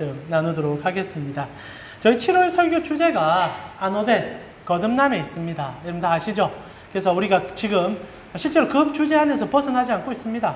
말씀 나누도록 하겠습니다. 저희 7월 설교 주제가 안오된 거듭남에 있습니다. 여러분 다 아시죠? 그래서 우리가 지금 실제로 그 주제 안에서 벗어나지 않고 있습니다.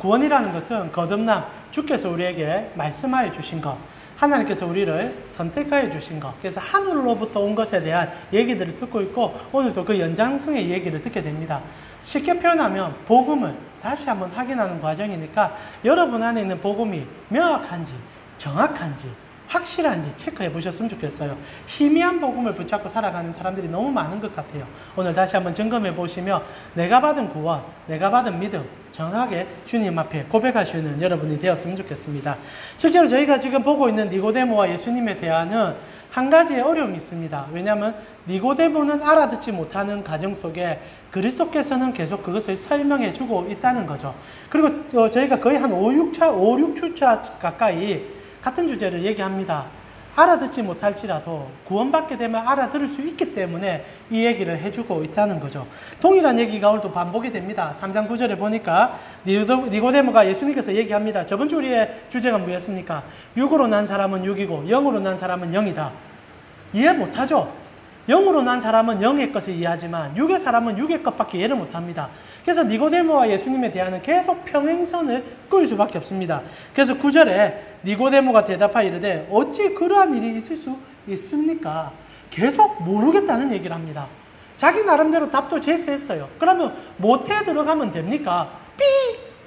구원이라는 것은 거듭남, 주께서 우리에게 말씀하여 주신 것, 하나님께서 우리를 선택하여 주신 것, 그래서 하늘로부터 온 것에 대한 얘기들을 듣고 있고 오늘도 그 연장성의 얘기를 듣게 됩니다. 쉽게 표현하면 복음을 다시 한번 확인하는 과정이니까 여러분 안에 있는 복음이 명확한지 정확한지 확실한지 체크해 보셨으면 좋겠어요. 희미한 복음을 붙잡고 살아가는 사람들이 너무 많은 것 같아요. 오늘 다시 한번 점검해 보시며 내가 받은 구원, 내가 받은 믿음 정확하게 주님 앞에 고백하시는 여러분이 되었으면 좋겠습니다. 실제로 저희가 지금 보고 있는 니고데모와 예수님의 대화는 한 가지의 어려움이 있습니다. 왜냐하면 니고데모는 알아듣지 못하는 가정 속에 그리스도께서는 계속 그것을 설명해 주고 있다는 거죠. 그리고 저희가 거의 한 5, 6주차 가까이 같은 주제를 얘기합니다. 알아듣지 못할지라도 구원받게 되면 알아들을 수 있기 때문에 이 얘기를 해주고 있다는 거죠. 동일한 얘기가 오늘도 반복이 됩니다. 3장 9절에 보니까 니고데모가 예수님께서 얘기합니다. 저번 주 우리의 주제가 뭐였습니까? 육으로 난 사람은 육이고 영으로 난 사람은 영이다. 이해 못하죠? 영으로 난 사람은 영의 것을 이해하지만 육의 사람은 육의 것밖에 이해를 못합니다. 그래서 니고데모와 예수님에 대한 계속 평행선을 끌 수밖에 없습니다. 그래서 9절에 니고데모가 대답하여 이르되 어찌 그러한 일이 있을 수 있습니까? 계속 모르겠다는 얘기를 합니다. 자기 나름대로 답도 제시했어요. 그러면 모태에 들어가면 됩니까?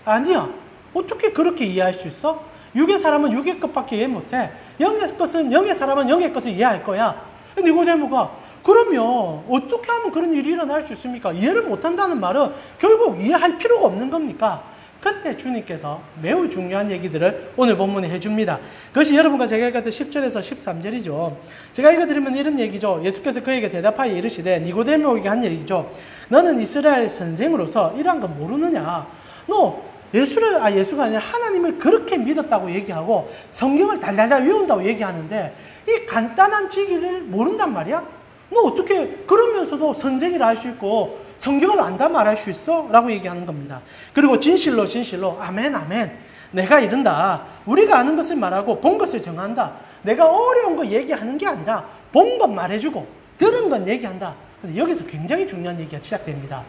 아니야. 어떻게 그렇게 이해할 수 있어? 육의 사람은 육의 것밖에 이해 못해. 영의 사람은 영의 것을 이해할 거야. 니고데모가 그러면 어떻게 하면 그런 일이 일어날 수 있습니까? 이해를 못한다는 말은 결국 이해할 필요가 없는 겁니까? 그때 주님께서 매우 중요한 얘기들을 오늘 본문에 해줍니다. 그것이 여러분과 제가 읽었던 10절에서 13절이죠. 제가 읽어드리면 이런 얘기죠. 예수께서 그에게 대답하여 이르시되 니고데모에게 한 얘기죠. 너는 이스라엘 선생으로서 이러한 거 모르느냐? 너 예수가 아니라 하나님을 그렇게 믿었다고 얘기하고 성경을 달달달 외운다고 얘기하는데 이 간단한 지기를 모른단 말이야? 너 어떻게 그러면서도 선생이라 할 수 있고 성경을 안다 말할 수 있어? 라고 얘기하는 겁니다. 그리고 진실로 아멘 아멘 내가 이른다. 우리가 아는 것을 말하고 본 것을 정한다. 내가 어려운 거 얘기하는 게 아니라 본 것 말해주고 들은 건 얘기한다. 근데 여기서 굉장히 중요한 얘기가 시작됩니다.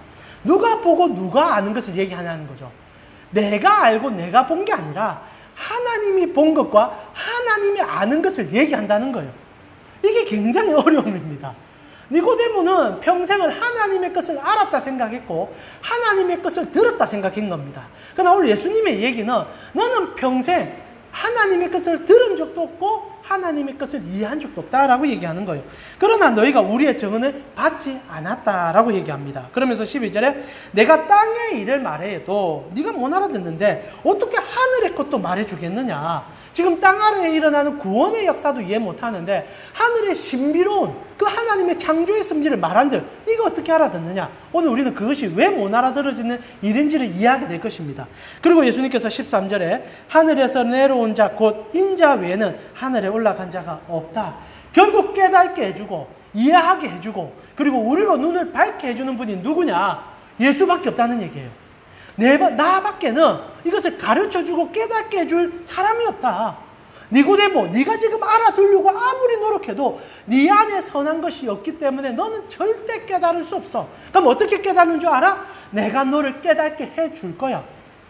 누가 보고 누가 아는 것을 얘기하냐는 거죠. 내가 알고 내가 본 게 아니라 하나님이 본 것과 하나님이 아는 것을 얘기한다는 거예요. 이게 굉장히 어려움입니다. 니고데모는 평생을 하나님의 것을 알았다 생각했고 하나님의 것을 들었다 생각한 겁니다. 그러나 오늘 예수님의 얘기는 너는 평생 하나님의 것을 들은 적도 없고 하나님의 것을 이해한 적도 없다라고 얘기하는 거예요. 그러나 너희가 우리의 증언을 받지 않았다라고 얘기합니다. 그러면서 12절에 내가 땅의 일을 말해도 네가 못 알아듣는데 어떻게 하늘의 것도 말해주겠느냐. 지금 땅 아래에 일어나는 구원의 역사도 이해 못하는데 하늘의 신비로운 그 하나님의 창조의 섭리를 말한들 이거 어떻게 알아듣느냐. 오늘 우리는 그것이 왜 못 알아들어지는 일인지를 이해하게 될 것입니다. 그리고 예수님께서 13절에 하늘에서 내려온 자 곧 인자 외에는 하늘에 올라간 자가 없다. 결국 깨닫게 해주고 이해하게 해주고 그리고 우리로 눈을 밝게 해주는 분이 누구냐. 예수밖에 없다는 얘기예요. 나밖에는 이것을 가르쳐주고 깨닫게 해줄 사람이 없다. 니고데모, 네가 지금 알아두려고 아무리 노력해도 네 안에 선한 것이 없기 때문에 너는 절대 깨달을 수 없어. 그럼 어떻게 깨닫는 줄 알아? 내가 너를 깨닫게 해줄 거야.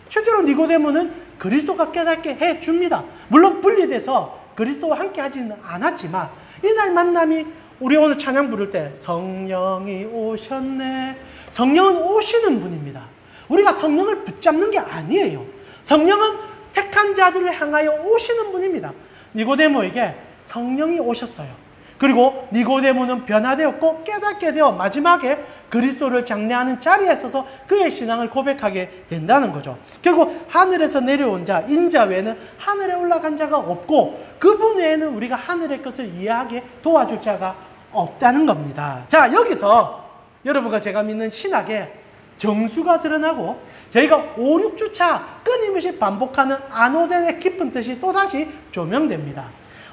실제로 니고데모는 그리스도가 깨닫게 해줍니다. 물론 분리돼서 그리스도와 함께 하지는 않았지만 이날 만남이 우리 오늘 찬양 부를 때 성령이 오셨네. 성령은 오시는 분입니다. 우리가 성령을 붙잡는 게 아니에요. 성령은 택한 자들을 향하여 오시는 분입니다. 니고데모에게 성령이 오셨어요. 그리고 니고데모는 변화되었고 깨닫게 되어 마지막에 그리스도를 장례하는 자리에 서서 그의 신앙을 고백하게 된다는 거죠. 결국 하늘에서 내려온 자, 인자 외에는 하늘에 올라간 자가 없고 그분 외에는 우리가 하늘의 것을 이해하게 도와줄 자가 없다는 겁니다. 자, 여기서 여러분과 제가 믿는 신학의 정수가 드러나고 저희가 5, 6주차 끊임없이 반복하는 안오된의 깊은 뜻이 또다시 조명됩니다.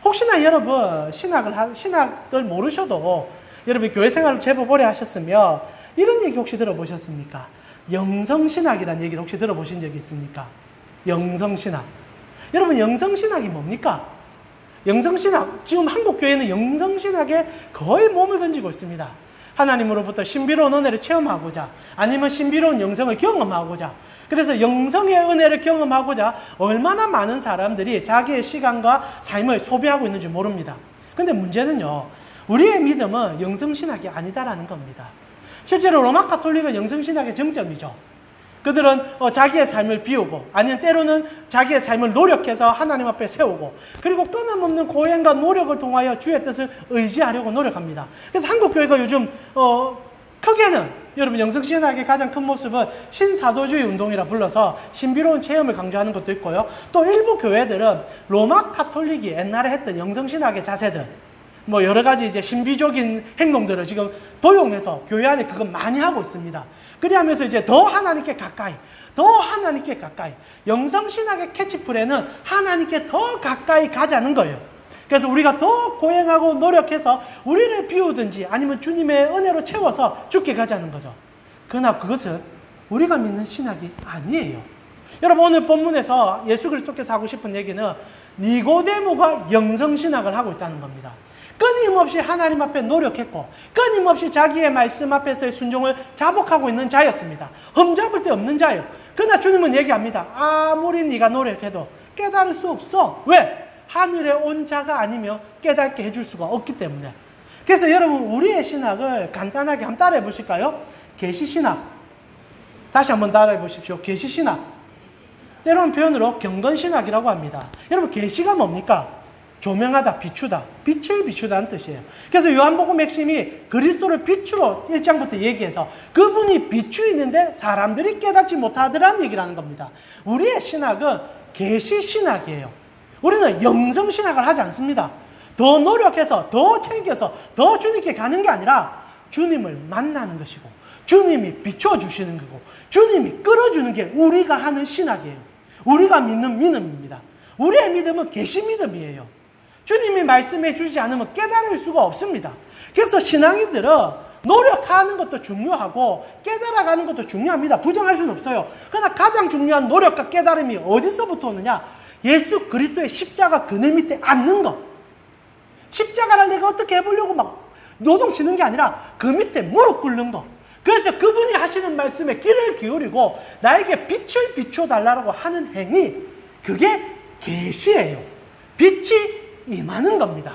혹시나 여러분 신학을 모르셔도 여러분 교회 생활을 제법 오래 하셨으면 이런 얘기 혹시 들어보셨습니까? 영성신학이라는 얘기를 혹시 들어보신 적이 있습니까? 영성신학. 여러분 영성신학이 뭡니까? 영성신학, 지금 한국교회는 영성신학에 거의 몸을 던지고 있습니다. 하나님으로부터 신비로운 은혜를 체험하고자, 아니면 신비로운 영성을 경험하고자, 그래서 영성의 은혜를 경험하고자 얼마나 많은 사람들이 자기의 시간과 삶을 소비하고 있는지 모릅니다. 근데 문제는요, 우리의 믿음은 영성신학이 아니다라는 겁니다. 실제로 로마 가톨릭은 영성신학의 정점이죠. 그들은 자기의 삶을 비우고, 아니면 때로는 자기의 삶을 노력해서 하나님 앞에 세우고, 그리고 끊임없는 고행과 노력을 통하여 주의 뜻을 의지하려고 노력합니다. 그래서 한국교회가 요즘 크게는 여러분 영성신학의 가장 큰 모습은 신사도주의 운동이라 불러서 신비로운 체험을 강조하는 것도 있고요. 또 일부 교회들은 로마 가톨릭이 옛날에 했던 영성신학의 자세들, 뭐 여러 가지 이제 신비적인 행동들을 지금 도용해서 교회 안에 그거 많이 하고 있습니다. 그리하면서 이제 더 하나님께 가까이, 더 하나님께 가까이. 영성신학의 캐치프레는 하나님께 더 가까이 가자는 거예요. 그래서 우리가 더 고행하고 노력해서 우리를 비우든지 아니면 주님의 은혜로 채워서 죽게 가자는 거죠. 그러나 그것은 우리가 믿는 신학이 아니에요. 여러분, 오늘 본문에서 예수 그리스도께서 하고 싶은 얘기는 니고데모가 영성신학을 하고 있다는 겁니다. 끊임없이 하나님 앞에 노력했고, 끊임없이 자기의 말씀 앞에서의 순종을 자복하고 있는 자였습니다. 흠잡을 데 없는 자예요. 그러나 주님은 얘기합니다. 아무리 네가 노력해도 깨달을 수 없어. 왜? 하늘에 온 자가 아니며 깨닫게 해줄 수가 없기 때문에. 그래서 여러분, 우리의 신학을 간단하게 한번 따라해 보실까요? 계시신학. 다시 한번 따라해 보십시오. 계시신학. 때로는 표현으로 경건신학이라고 합니다. 여러분, 계시가 뭡니까? 조명하다, 비추다. 빛을 비추다는 뜻이에요. 그래서 요한복음 핵심이 그리스도를 빛으로 1장부터 얘기해서 그분이 비추이는데 사람들이 깨닫지 못하더라는 얘기를 하는 겁니다. 우리의 신학은 계시신학이에요. 우리는 영성신학을 하지 않습니다. 더 노력해서, 더 챙겨서, 더 주님께 가는 게 아니라 주님을 만나는 것이고, 주님이 비춰주시는 거고, 주님이 끌어주는 게 우리가 하는 신학이에요. 우리가 믿는 믿음입니다. 우리의 믿음은 계시 믿음이에요. 주님이 말씀해 주지 않으면 깨달을 수가 없습니다. 그래서 신앙인들은 노력하는 것도 중요하고 깨달아가는 것도 중요합니다. 부정할 수는 없어요. 그러나 가장 중요한 노력과 깨달음이 어디서부터 오느냐? 예수 그리스도의 십자가 그늘 밑에 앉는 것. 십자가를 내가 어떻게 해보려고 막 노동치는 게 아니라 그 밑에 무릎 꿇는 것. 그래서 그분이 하시는 말씀에 귀를 기울이고 나에게 빛을 비춰달라고 하는 행위, 그게 계시예요. 빛이 임하는 겁니다.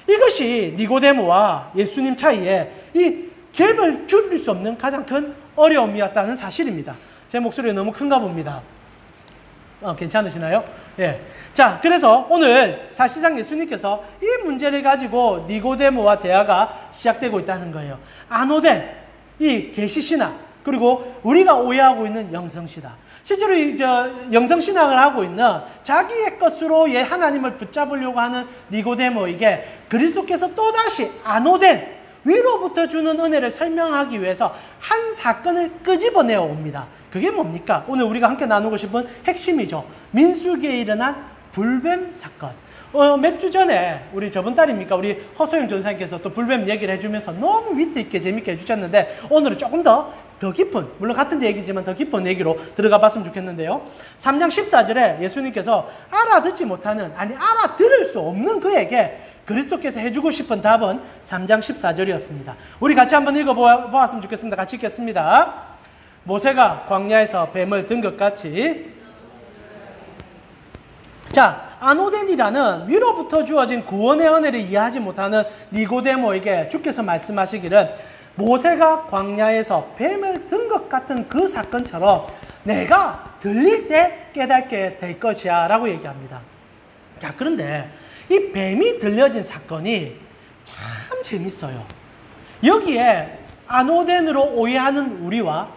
이것이 니고데모와 예수님 사이에 이 갭을 줄일 수 없는 가장 큰 어려움이었다는 사실입니다. 제 목소리가 너무 큰가 봅니다. 괜찮으시나요? 예. 자, 그래서 오늘 사실상 예수님께서 이 문제를 가지고 니고데모와 대화가 시작되고 있다는 거예요. 안오된 이 계시신학, 그리고 우리가 오해하고 있는 영성신학. 실제로 영성신학을 하고 있는 자기의 것으로 하나님을 붙잡으려고 하는 니고데모에게 그리스도께서 또다시 안오된 위로부터 주는 은혜를 설명하기 위해서 한 사건을 끄집어내어 옵니다. 그게 뭡니까? 오늘 우리가 함께 나누고 싶은 핵심이죠. 민수기에 일어난 불뱀 사건. 몇 주 전에 우리 저번 달입니까? 우리 허소영 전사님께서 또 불뱀 얘기를 해주면서 너무 위트 있게 재밌게 해주셨는데 오늘은 조금 더 깊은, 물론 같은 얘기지만 더 깊은 얘기로 들어가 봤으면 좋겠는데요. 3장 14절에 예수님께서 알아듣지 못하는, 아니 알아들을 수 없는 그에게 그리스도께서 해주고 싶은 답은 3장 14절이었습니다. 우리 같이 한번 읽어보았으면 좋겠습니다. 같이 읽겠습니다. 모세가 광야에서 뱀을 든 것 같이. 자, 안오덴이라는 위로부터 주어진 구원의 은혜를 이해하지 못하는 니고데모에게 주께서 말씀하시기를 모세가 광야에서 뱀을 든 것 같은 그 사건처럼 내가 들릴 때 깨닫게 될 것이야 라고 얘기합니다. 자, 그런데 이 뱀이 들려진 사건이 참 재밌어요. 여기에 안오덴으로 오해하는 우리와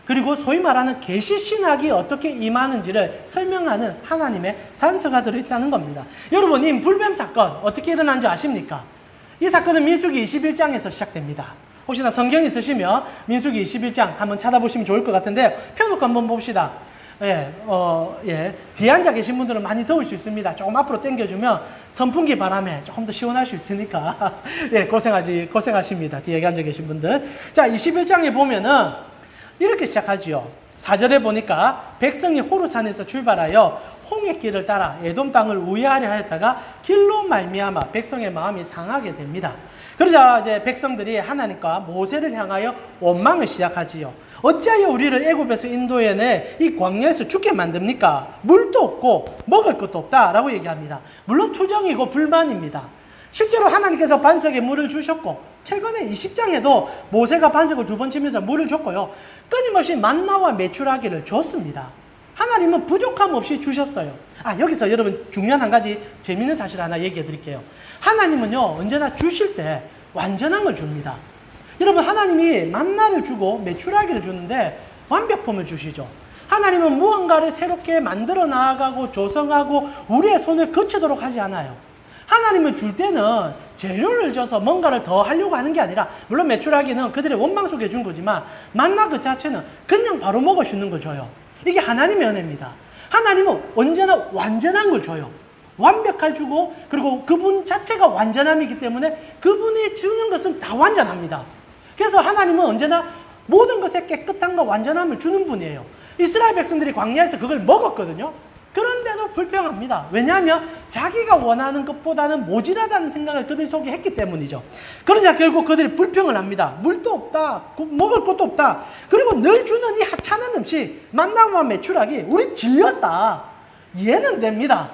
그리고 소위 말하는 계시신학이 어떻게 임하는지를 설명하는 하나님의 단서가 들어있다는 겁니다. 여러분, 이 불뱀 사건 어떻게 일어난지 아십니까? 이 사건은 민수기 21장에서 시작됩니다. 혹시나 성경 있으시면 민수기 21장 한번 찾아보시면 좋을 것 같은데 펴놓고 한번 봅시다. 뒤에 앉아 계신 분들은 많이 더울 수 있습니다. 조금 앞으로 당겨주면 선풍기 바람에 조금 더 시원할 수 있으니까 고생하십니다. 뒤에 앉아 계신 분들. 자, 21장에 보면은 이렇게 시작하지요. 4절에 보니까 백성이 호르산에서 출발하여 홍해 길을 따라 에돔 땅을 우회하려 하였다가 길로 말미암아 백성의 마음이 상하게 됩니다. 그러자 이제 백성들이 하나님과 모세를 향하여 원망을 시작하지요. 어찌하여 우리를 애굽에서 인도해내 이 광야에서 죽게 만듭니까? 물도 없고 먹을 것도 없다라고 얘기합니다. 물론 투정이고 불만입니다. 실제로 하나님께서 반석에 물을 주셨고 최근에 이 10장에도 모세가 반석을 2번 치면서 물을 줬고요. 끊임없이 만나와 메추라기를 줬습니다. 하나님은 부족함 없이 주셨어요. 여기서 여러분 중요한 한 가지 재미있는 사실 하나 얘기해 드릴게요. 하나님은요 언제나 주실 때 완전한 걸 줍니다. 여러분 하나님이 만나를 주고 메추라기를 주는데 완벽품을 주시죠. 하나님은 무언가를 새롭게 만들어 나아가고 조성하고 우리의 손을 거치도록 하지 않아요. 하나님은 줄 때는 재료를 줘서 뭔가를 더 하려고 하는 게 아니라, 물론 메추라기는 그들의 원망 속에 준 거지만 만나 그 자체는 그냥 바로 먹을 수 있는 걸 줘요. 이게 하나님의 은혜입니다. 하나님은 언제나 완전한 걸 줘요. 완벽할 주고, 그리고 그분 자체가 완전함이기 때문에 그분이 주는 것은 다 완전합니다. 그래서 하나님은 언제나 모든 것에 깨끗함과 완전함을 주는 분이에요. 이스라엘 백성들이 광야에서 그걸 먹었거든요. 그런데도 불평합니다. 왜냐하면 자기가 원하는 것보다는 모자라다는 생각을 그들 속에 했기 때문이죠. 그러자 결국 그들이 불평을 합니다. 물도 없다. 먹을 것도 없다. 그리고 늘 주는 이 하찮은 음식, 만나와 메추라기, 우리 질렸다. 이해는 됩니다.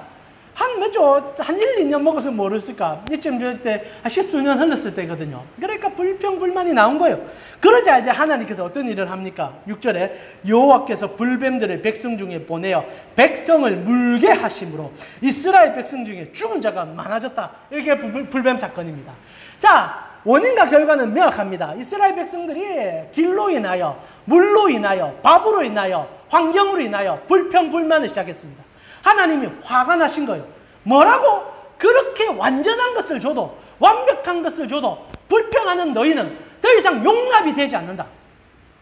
한 1, 2년 먹어서 모르실까? 이쯤 때, 10수년 흘렀을 때거든요. 그러니까 불평불만이 나온 거예요. 그러자 이제 하나님께서 어떤 일을 합니까? 6절에 여호와께서 불뱀들을 백성 중에 보내어 백성을 물게 하심으로 이스라엘 백성 중에 죽은 자가 많아졌다. 이게 불뱀 사건입니다. 자, 원인과 결과는 명확합니다. 이스라엘 백성들이 길로 인하여, 물로 인하여, 밥으로 인하여, 환경으로 인하여 불평불만을 시작했습니다. 하나님이 화가 나신 거예요. 뭐라고? 그렇게 완전한 것을 줘도, 완벽한 것을 줘도 불평하는 너희는 더 이상 용납이 되지 않는다.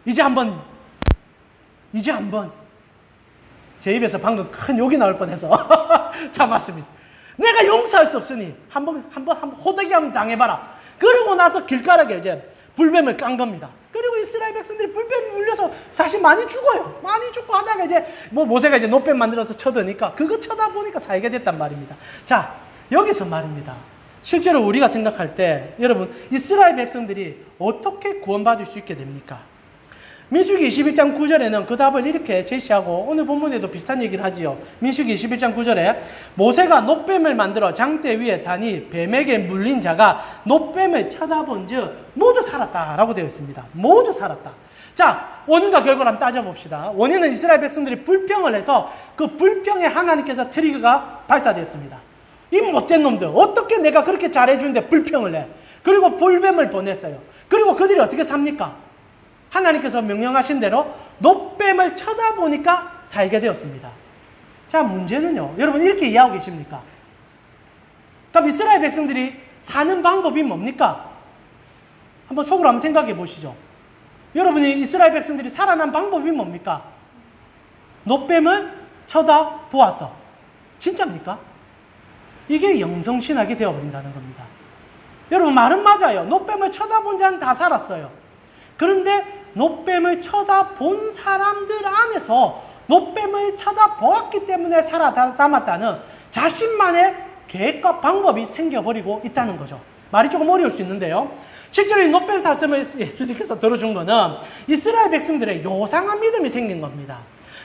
이제 한번 제 입에서 방금 큰 욕이 나올 뻔해서 참았습니다. 내가 용서할 수 없으니 한번 호되게 한번 당해봐라. 그러고 나서 길가락에 이제 불뱀을 깐 겁니다. 그리고 이스라엘 백성들이 불뱀에 물려서 사실 많이 죽어요. 많이 죽고 하다가 이제 모세가 이제 놋뱀 만들어서 쳐드니까 그거 쳐다보니까 살게 됐단 말입니다. 자, 여기서 말입니다. 실제로 우리가 생각할 때 여러분 이스라엘 백성들이 어떻게 구원받을 수 있게 됩니까? 민수기 21장 9절에는 그 답을 이렇게 제시하고 오늘 본문에도 비슷한 얘기를 하지요. 민수기 21장 9절에 모세가 놋뱀을 만들어 장대 위에 다니 뱀에게 물린 자가 놋뱀을 쳐다본 즉 모두 살았다라고 되어 있습니다. 모두 살았다. 자, 원인과 결과를 한번 따져봅시다. 원인은 이스라엘 백성들이 불평을 해서 그 불평에 하나님께서 트리거가 발사됐습니다. 이 못된 놈들 어떻게 내가 그렇게 잘해주는데 불평을 해. 그리고 불뱀을 보냈어요. 그리고 그들이 어떻게 삽니까? 하나님께서 명령하신 대로 놋뱀을 쳐다보니까 살게 되었습니다. 자, 문제는요. 여러분 이렇게 이해하고 계십니까? 그럼 이스라엘 백성들이 사는 방법이 뭡니까? 한번 속으로 한번 생각해 보시죠. 여러분이 이스라엘 백성들이 살아난 방법이 뭡니까? 놋뱀을 쳐다보아서. 진짜입니까? 이게 영성신학이 되어버린다는 겁니다. 여러분 말은 맞아요. 놋뱀을 쳐다본 자는 다 살았어요. 그런데 놋뱀을 쳐다본 사람들 안에서 놋뱀을 쳐다보았기 때문에 살아남았다는 자신만의 계획과 방법이 생겨버리고 있다는 거죠. 말이 조금 어려울 수 있는데요. 실제로 이 놋뱀 사슴을 예수님께서 들어준 거는 이스라엘 백성들의 요상한 믿음이 생긴 겁니다.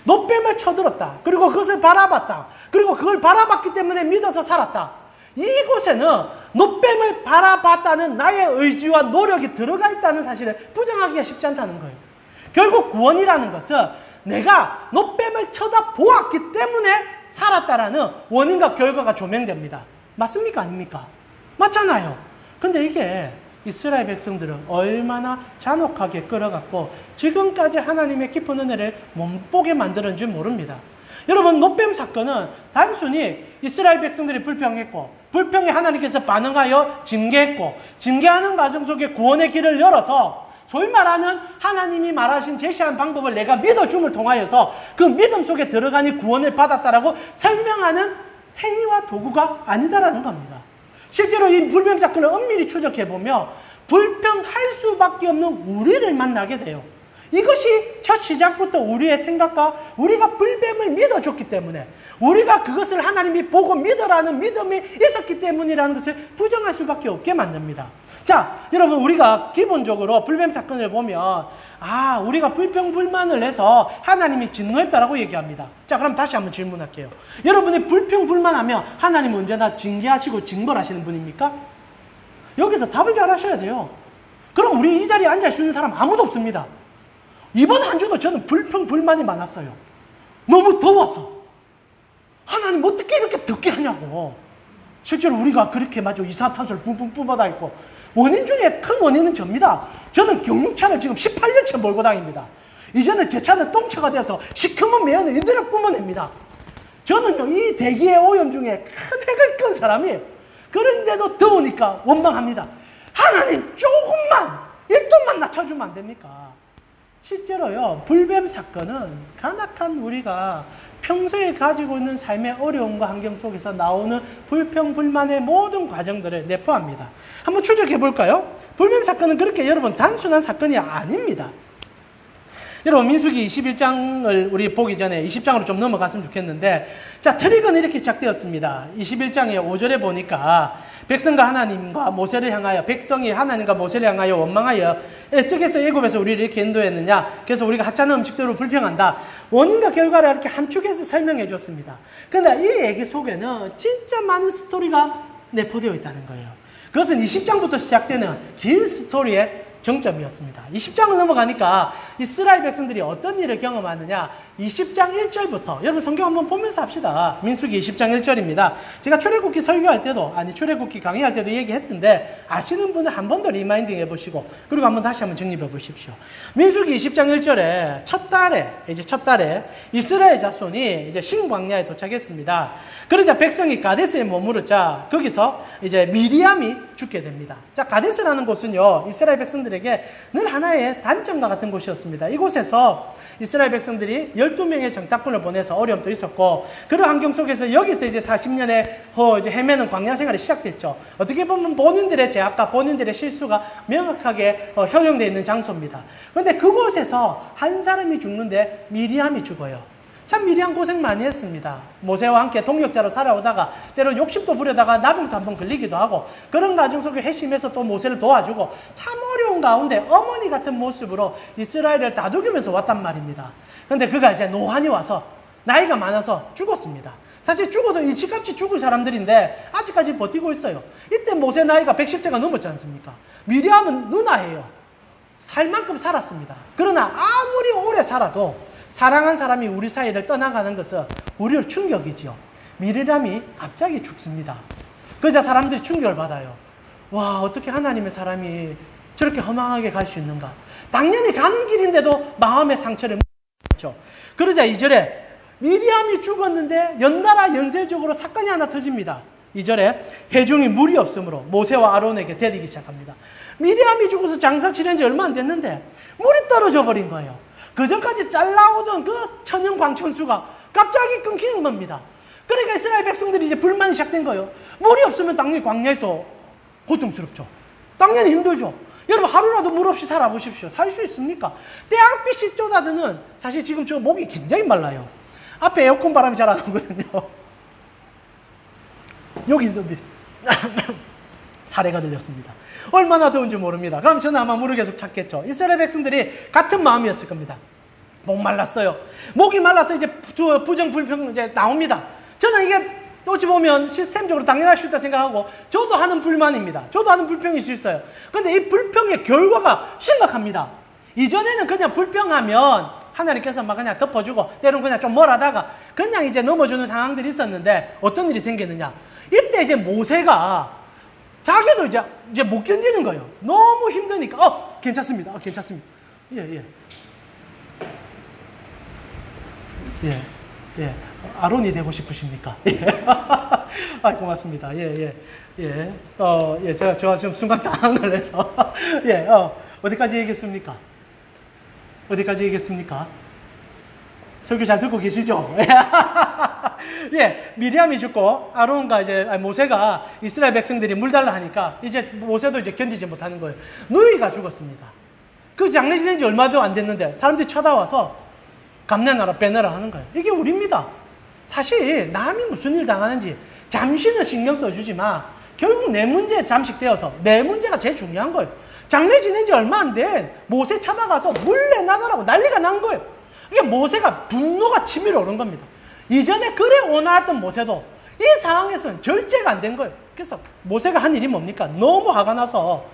놋뱀을 쳐들었다. 그리고 그것을 바라봤다. 그리고 그걸 바라봤기 때문에 믿어서 살았다. 이곳에는 놋뱀을 바라봤다는 나의 의지와 노력이 들어가 있다는 사실을 부정하기가 쉽지 않다는 거예요. 결국 구원이라는 것은 내가 놋뱀을 쳐다보았기 때문에 살았다라는 원인과 결과가 조명됩니다. 맞습니까? 아닙니까? 맞잖아요. 근데 이게 이스라엘 백성들은 얼마나 잔혹하게 끌어갔고 지금까지 하나님의 깊은 은혜를 못 보게 만드는지 모릅니다. 여러분 놋뱀 사건은 단순히 이스라엘 백성들이 불평했고 불평에 하나님께서 반응하여 징계했고 징계하는 과정 속에 구원의 길을 열어서 소위 말하는 하나님이 말하신 제시한 방법을 내가 믿어줌을 통하여서 그 믿음 속에 들어가니 구원을 받았다라고 설명하는 행위와 도구가 아니다라는 겁니다. 실제로 이 불뱀 사건을 엄밀히 추적해보면 불평할 수밖에 없는 우리를 만나게 돼요. 이것이 첫 시작부터 우리의 생각과 우리가 불뱀을 믿어줬기 때문에 우리가 그것을 하나님이 보고 믿으라는 믿음이 있었기 때문이라는 것을 부정할 수밖에 없게 만듭니다. 자, 여러분, 우리가 기본적으로 불뱀 사건을 보면 우리가 불평불만을 해서 하나님이 진노했다라고 얘기합니다. 자, 그럼 다시 한번 질문할게요. 여러분이 불평불만하면 하나님은 언제나 징계하시고 징벌하시는 분입니까? 여기서 답을 잘 하셔야 돼요. 그럼 우리 이 자리에 앉아 있는 사람 아무도 없습니다. 이번 한 주도 저는 불평불만이 많았어요. 너무 더워서. 하나님 어떻게 이렇게 덥게 하냐고. 실제로 우리가 그렇게 마저 이산화탄소를 뿜뿜 뿜어다니고 원인 중에 큰 원인은 접니다. 저는 경유차를 지금 18년째 몰고 다닙니다. 이제는 제 차는 똥차가 돼서 시커먼 매연을 이대로 뿜어냅니다. 저는요, 이 대기의 오염 중에 큰 핵을 끈 사람이에요. 그런데도 더우니까 원망합니다. 하나님 조금만 1도만 낮춰주면 안 됩니까? 실제로요, 불뱀 사건은 간악한 우리가 평소에 가지고 있는 삶의 어려움과 환경 속에서 나오는 불평불만의 모든 과정들을 내포합니다. 한번 추적해 볼까요? 불뱀 사건은 그렇게 여러분 단순한 사건이 아닙니다. 여러분, 민수기 21장을 우리 보기 전에 20장으로 좀 넘어갔으면 좋겠는데, 자, 트릭은 이렇게 시작되었습니다. 21장의 5절에 보니까 백성과 하나님과 모세를 향하여, 백성이 하나님과 모세를 향하여 원망하여 어째서 애굽에서 우리를 이렇게 인도했느냐, 그래서 우리가 하찮은 음식대로 불평한다. 원인과 결과를 이렇게 함축해서 설명해 줬습니다. 그런데 이 얘기 속에는 진짜 많은 스토리가 내포되어 있다는 거예요. 그것은 20장부터 시작되는 긴 스토리의 정점이었습니다. 20장을 넘어가니까 이스라엘 백성들이 어떤 일을 경험하느냐, 20장 1절부터 여러분 성경 한번 보면서 합시다. 민수기 20장 1절입니다. 제가 출애굽기 설교할 때도, 출애굽기 강의할 때도 얘기했던데 아시는 분은 한 번 더 리마인딩 해보시고 그리고 한번 다시 한번 정립해 보십시오. 민수기 20장 1절에 첫 달에 이스라엘 자손이 이제 신광야에 도착했습니다. 그러자 백성이 가데스에 머무르자 거기서 이제 미리암이 죽게 됩니다. 자, 가데스라는 곳은요, 이스라엘 백성들에게 늘 하나의 단점과 같은 곳이었습니다. 이곳에서 이스라엘 백성들이 12명의 정탐꾼을 보내서 어려움도 있었고, 그런 환경 속에서 여기서 이제 40년의 이제 헤매는 광야 생활이 시작됐죠. 어떻게 보면 본인들의 죄악과 본인들의 실수가 명확하게 형용되어 있는 장소입니다. 그런데 그곳에서 한 사람이 죽는데 미리암이 죽어요. 참 미리암 고생 많이 했습니다. 모세와 함께 동역자로 살아오다가 때로 욕심도 부려다가 나병도 한번 걸리기도 하고, 그런 과정 속에 회심해서 또 모세를 도와주고 참 어려운 가운데 어머니 같은 모습으로 이스라엘을 다독이면서 왔단 말입니다. 그런데 그가 이제 노환이 와서 나이가 많아서 죽었습니다. 사실 죽어도 일찌감치 죽을 사람들인데 아직까지 버티고 있어요. 이때 모세 나이가 110세가 넘었지 않습니까? 미리암은 누나예요. 살 만큼 살았습니다. 그러나 아무리 오래 살아도 사랑한 사람이 우리 사이를 떠나가는 것은 우리를 충격이죠. 미리암이 갑자기 죽습니다. 그러자 사람들이 충격을 받아요. 와, 어떻게 하나님의 사람이 저렇게 허망하게 갈 수 있는가. 당연히 가는 길인데도 마음의 상처를 받죠. 그러자 2절에 미리암이 죽었는데 연달아 연쇄적으로 사건이 하나 터집니다. 2절에 회중이 물이 없으므로 모세와 아론에게 데리기 시작합니다. 미리암이 죽어서 장사 지낸 지 얼마 안 됐는데 물이 떨어져 버린 거예요. 그전까지 잘 나오던 그 천연 광천수가 갑자기 끊기는 겁니다. 그러니까 이스라엘 백성들이 이제 불만이 시작된 거예요. 물이 없으면 당연히 광야에서 고통스럽죠. 당연히 힘들죠. 여러분, 하루라도 물 없이 살아보십시오. 살 수 있습니까? 태양빛이 쏟아드는, 사실 지금 저 목이 굉장히 말라요. 앞에 에어컨 바람이 잘 안 오거든요. 여기서 사례가 들렸습니다. 얼마나 더운지 모릅니다. 그럼 저는 아마 물을 계속 찾겠죠. 이스라엘 백성들이 같은 마음이었을 겁니다. 목 말랐어요. 목이 말라서 이제 부정 불평 이제 나옵니다. 저는 이게 어찌 보면 시스템적으로 당연할 수 있다 생각하고 저도 하는 불만입니다. 저도 하는 불평일 수 있어요. 그런데 이 불평의 결과가 심각합니다. 이전에는 그냥 불평하면 하나님께서 막 그냥 덮어주고 때로는 그냥 좀 뭘 하다가 그냥 이제 넘어주는 상황들이 있었는데 어떤 일이 생기느냐. 이때 이제 모세가 자기도 이제 못 견디는 거예요. 너무 힘드니까 괜찮습니다. 괜찮습니다. 예. 아론이 되고 싶으십니까? 예. 고맙습니다. 예. 제가 지금 순간 당황을 해서 어디까지 얘기했습니까? 설교 잘 듣고 계시죠? 예, 미리암이 죽고 아론과 이제 모세가 이스라엘 백성들이 물 달라 하니까 이제 모세도 이제 견디지 못하는 거예요. 누이가 죽었습니다. 그 장례 지낸 지 얼마도 안 됐는데 사람들이 쳐다와서 감내나라 빼내라 하는 거예요. 이게 우리입니다. 사실 남이 무슨 일 당하는지 잠시는 신경 써주지만 결국 내 문제에 잠식되어서 내 문제가 제일 중요한 거예요. 장례 지낸 지 얼마 안 된 모세 찾아가서 물레 나가라고 난리가 난 거예요. 이게 모세가 분노가 치밀어 오른 겁니다. 이전에 그래 오나왔던 모세도 이 상황에서는 절제가 안 된 거예요. 그래서 모세가 한 일이 뭡니까? 너무 화가 나서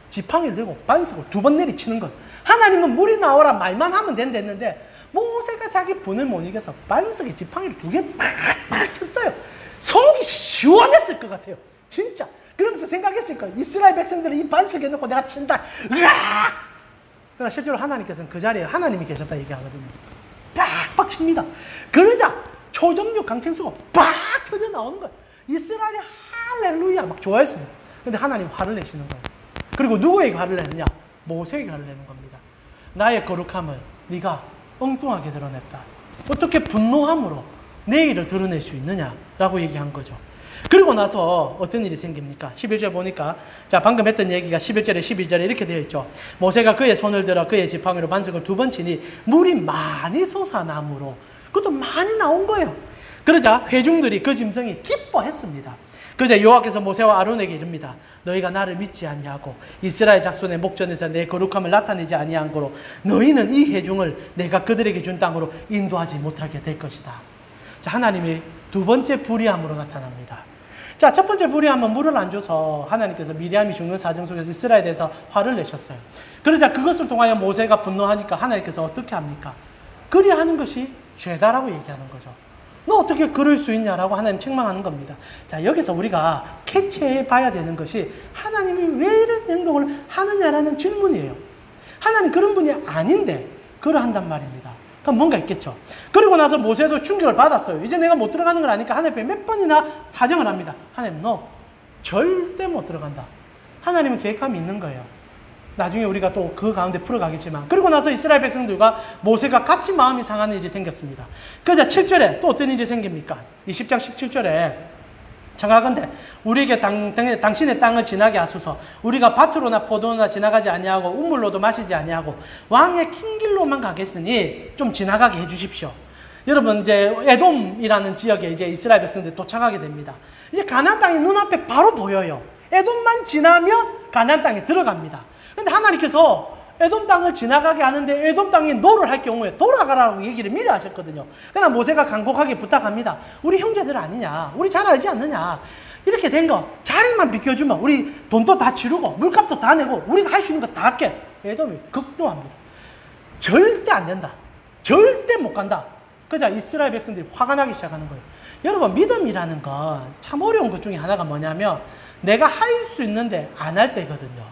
지팡이를 들고 반석을 2번 내리치는 거예요. 하나님은 물이 나오라 말만 하면 된댔는데 모세가 자기 분을 못 이겨서 반석에 지팡이를 2개 팍팍 쳤어요. 속이 시원했을 것 같아요. 진짜. 그러면서 생각했을 거예요. 이스라엘 백성들은 이 반석에 넣고 내가 친다. 으악! 그러나 실제로 하나님께서는 그 자리에 하나님이 계셨다 얘기하거든요. 팍팍 칩니다. 그러자 초정력 강층수가 팍 터져 나오는 거예요. 이스라엘이 할렐루야 막 좋아했습니다. 근데 하나님 화를 내시는 거예요. 그리고 누구에게 화를 내느냐? 모세에게 화를 내는 겁니다. 나의 거룩함을 네가 엉뚱하게 드러냈다. 어떻게 분노함으로 내 일을 드러낼 수 있느냐라고 얘기한 거죠. 그리고 나서 어떤 일이 생깁니까? 11절 보니까 자 방금 했던 얘기가 11절에 12절에 이렇게 되어 있죠. 모세가 그의 손을 들어 그의 지팡이로 반석을 2번 치니 물이 많이 솟아나므로 그것도 많이 나온 거예요. 그러자 회중들이 그 짐승이 기뻐했습니다. 그러자 여호와께서 모세와 아론에게 이릅니다. 너희가 나를 믿지 아니하고 이스라엘 작손의 목전에서 내 거룩함을 나타내지 아니한 거로 너희는 이 회중을 내가 그들에게 준 땅으로 인도하지 못하게 될 것이다. 자, 하나님이 2번째 불의함으로 나타납니다. 자, 첫 번째 불의함은 물을 안 줘서 하나님께서 미리암이 죽는 사정 속에서 이스라엘에 대해서 화를 내셨어요. 그러자 그것을 통하여 모세가 분노하니까 하나님께서 어떻게 합니까? 그리하는 것이 죄다라고 얘기하는 거죠. 너 어떻게 그럴 수 있냐라고 하나님 책망하는 겁니다. 자, 여기서 우리가 캐치해 봐야 되는 것이 하나님이 왜 이런 행동을 하느냐라는 질문이에요. 하나님 그런 분이 아닌데 그러한단 말입니다. 그럼 뭔가 있겠죠. 그리고 나서 모세도 충격을 받았어요. 이제 내가 못 들어가는 걸 아니까 하나님 앞에 몇 번이나 사정을 합니다. 하나님 너 절대 못 들어간다. 하나님은 계획함이 있는 거예요. 나중에 우리가 또 그 가운데 풀어가겠지만 그리고 나서 이스라엘 백성들과 모세가 같이 마음이 상하는 일이 생겼습니다. 그러자 7절에 또 어떤 일이 생깁니까? 20장 17절에 청하건대 우리에게 당신의 땅을 지나게 하소서. 우리가 밭으로나 포도나 지나가지 아니하고 우물로도 마시지 아니하고 왕의 긴 길로만 가겠으니 좀 지나가게 해주십시오. 여러분 이제 에돔이라는 지역에 이제 이스라엘 백성들이 도착하게 됩니다. 이제 가나안 땅이 눈앞에 바로 보여요. 에돔만 지나면 가나안 땅에 들어갑니다. 근데 하나님께서 에돔 땅을 지나가게 하는데 에돔 땅에 노를 할 경우에 돌아가라고 얘기를 미리 하셨거든요. 그러나 모세가 간곡하게 부탁합니다. 우리 형제들 아니냐? 우리 잘 알지 않느냐? 이렇게 된 거 자리만 비켜주면 우리 돈도 다 치르고 물값도 다 내고 우리가 할 수 있는 거 다 할게. 에돔이 극도합니다. 절대 안 된다. 절대 못 간다. 그러자 이스라엘 백성들이 화가 나기 시작하는 거예요. 여러분 믿음이라는 건 참 어려운 것 중에 하나가 뭐냐면 내가 할 수 있는데 안 할 때거든요.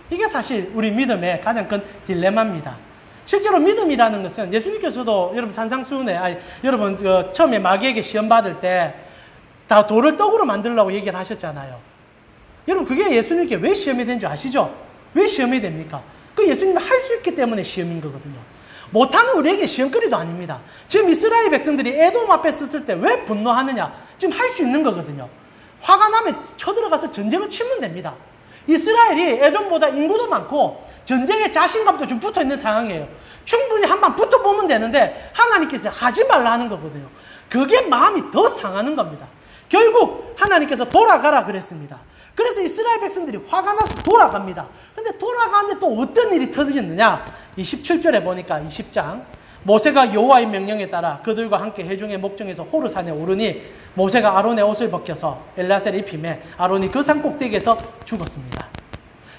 이게 사실 우리 믿음의 가장 큰 딜레마입니다. 실제로 믿음이라는 것은 예수님께서도 여러분 산상수훈에 여러분 처음에 마귀에게 시험 받을 때 다 돌을 떡으로 만들려고 얘기를 하셨잖아요. 여러분 그게 예수님께 왜 시험이 된 줄 아시죠? 왜 시험이 됩니까? 그 예수님이 할 수 있기 때문에 시험인 거거든요. 못하는 우리에게 시험거리도 아닙니다. 지금 이스라엘 백성들이 에돔 앞에 섰을 때 왜 분노하느냐? 지금 할 수 있는 거거든요. 화가 나면 쳐들어가서 전쟁을 치면 됩니다. 이스라엘이 에돔보다 인구도 많고 전쟁에 자신감도 좀 붙어있는 상황이에요. 충분히 한번 붙어보면 되는데 하나님께서 하지 말라 하는 거거든요. 그게 마음이 더 상하는 겁니다. 결국 하나님께서 돌아가라 그랬습니다. 그래서 이스라엘 백성들이 화가 나서 돌아갑니다. 근데 돌아가는데 또 어떤 일이 터졌느냐? 27절에 보니까 20장 모세가 여호와의 명령에 따라 그들과 함께 회중의 목정에서 호르산에 오르니 모세가 아론의 옷을 벗겨서 엘라셀에 입히매 아론이 그 산 꼭대기에서 죽었습니다.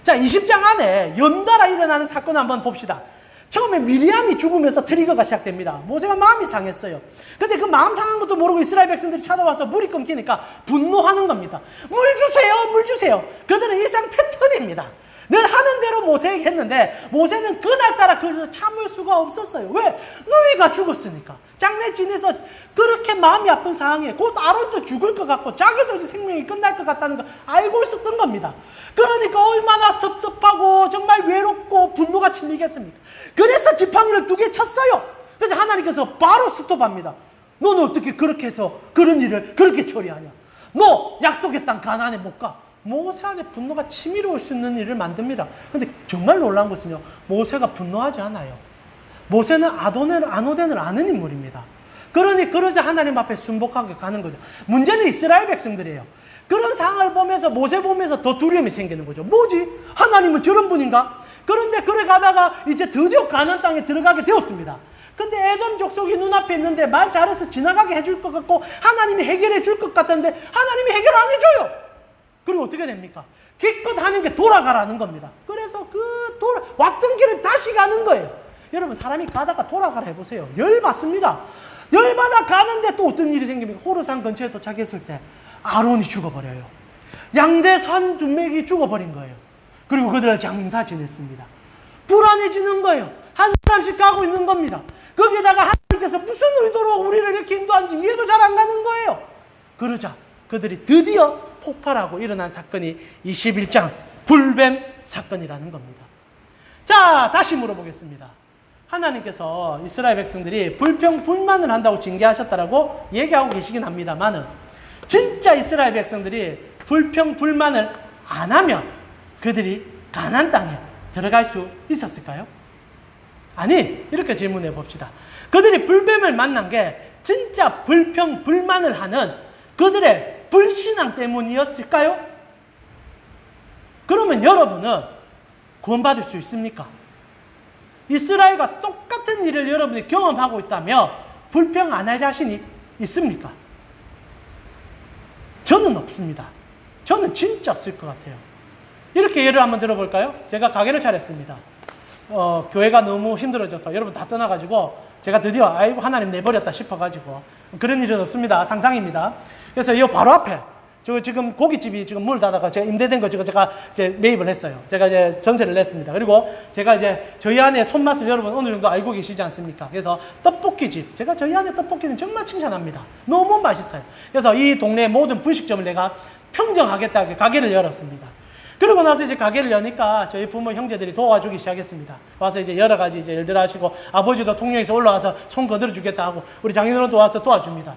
자, 20장 안에 연달아 일어나는 사건을 한번 봅시다. 처음에 미리암이 죽으면서 트리거가 시작됩니다. 모세가 마음이 상했어요. 근데 그 마음 상한 것도 모르고 이스라엘 백성들이 찾아와서 물이 끊기니까 분노하는 겁니다. 물 주세요, 물 주세요. 그들은 일상 패턴입니다. 늘 하는 대로 모세에게 했는데 모세는 그날따라 그래서 참을 수가 없었어요. 왜? 너희가 죽었으니까. 장례 지내서 그렇게 마음이 아픈 상황에 곧 아론도 죽을 것 같고 자기도 이제 생명이 끝날 것 같다는 걸 알고 있었던 겁니다. 그러니까 얼마나 섭섭하고 정말 외롭고 분노가 치밀겠습니까? 그래서 지팡이를 2개 쳤어요. 그래서 하나님께서 바로 스톱합니다. 너는 어떻게 그렇게 해서 그런 일을 그렇게 처리하냐? 너 약속의 땅 가나안에 못 가. 모세 안에 분노가 치밀어올 수 있는 일을 만듭니다. 근데 정말 놀라운 것은요, 모세가 분노하지 않아요. 모세는 아노덴을 아는 인물입니다. 그러자 하나님 앞에 순복하게 가는 거죠. 문제는 이스라엘 백성들이에요. 그런 상황을 보면서 모세 보면서 더 두려움이 생기는 거죠. 뭐지? 하나님은 저런 분인가? 그런데 그래 가다가 이제 드디어 가나안 땅에 들어가게 되었습니다. 근데 에돔 족속이 눈앞에 있는데 말 잘해서 지나가게 해줄 것 같고 하나님이 해결해 줄 것 같은데 하나님이 해결 안 해줘요. 그리고 어떻게 됩니까? 기껏 하는 게 돌아가라는 겁니다. 그래서 왔던 길을 다시 가는 거예요. 여러분, 사람이 가다가 돌아가라 해보세요. 열받습니다. 열받아 가는데 또 어떤 일이 생깁니까? 호르산 근처에 도착했을 때 아론이 죽어버려요. 양대산 두맥이 죽어버린 거예요. 그리고 그들은 장사 지냈습니다. 불안해지는 거예요. 한 사람씩 가고 있는 겁니다. 거기다가 하나님께서 무슨 의도로 우리를 이렇게 인도한지 이해도 잘 안 가는 거예요. 그러자 그들이 드디어 폭발하고 일어난 사건이 21장 불뱀 사건이라는 겁니다. 자, 다시 물어보겠습니다. 하나님께서 이스라엘 백성들이 불평불만을 한다고 징계하셨다라고 얘기하고 계시긴 합니다만은 진짜 이스라엘 백성들이 불평불만을 안 하면 그들이 가나안 땅에 들어갈 수 있었을까요? 아니, 이렇게 질문해 봅시다. 그들이 불뱀을 만난 게 진짜 불평불만을 하는 그들의 불신앙 때문이었을까요? 그러면 여러분은 구원받을 수 있습니까? 이스라엘과 똑같은 일을 여러분이 경험하고 있다면 불평 안 할 자신이 있습니까? 저는 없습니다. 저는 진짜 없을 것 같아요. 이렇게 예를 한번 들어볼까요? 제가 가게를 차렸습니다. 교회가 너무 힘들어져서 여러분 다 떠나가지고 제가 드디어 아이고 하나님 내버렸다 싶어가지고 그런 일은 없습니다. 상상입니다. 그래서 이 바로 앞에 저 지금 고깃집이 지금 문을 닫아가 제가 임대된 거 제가 이제 매입을 했어요. 제가 이제 전세를 냈습니다. 그리고 제가 이제 저희 안에 손맛을 여러분 어느 정도 알고 계시지 않습니까? 그래서 떡볶이집. 제가 저희 안에 떡볶이는 정말 칭찬합니다. 너무 맛있어요. 그래서 이 동네 모든 분식점을 내가 평정하겠다 가게를 열었습니다. 그러고 나서 이제 가게를 여니까 저희 부모 형제들이 도와주기 시작했습니다. 와서 이제 여러 가지 이제 일들 하시고 아버지도 통영에서 올라와서 손 거들어 주겠다 하고 우리 장인어른도 와서 도와줍니다.